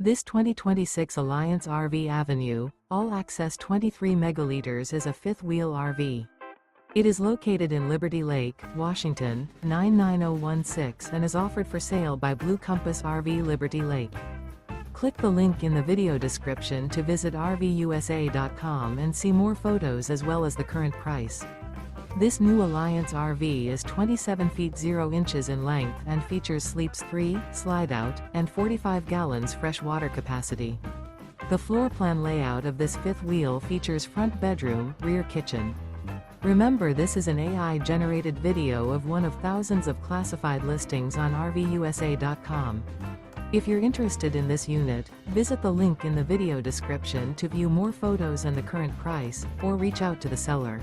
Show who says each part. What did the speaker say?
Speaker 1: This 2026 Alliance RV Avenue, all-access 23 megaliters is a fifth-wheel RV. It is located in Liberty Lake, Washington, 99016 and is offered for sale by Blue Compass RV Liberty Lake. Click the link in the video description to visit RVUSA.com and see more photos as well as the current price. This new Alliance RV is 27 feet 0 inches in length and features sleeps 3, slide-out, and 45 gallons fresh water capacity. The floor plan layout of this fifth wheel features front bedroom, rear kitchen. Remember, this is an AI-generated video of one of thousands of classified listings on RVUSA.com. If you're interested in this unit, visit the link in the video description to view more photos and the current price, or reach out to the seller.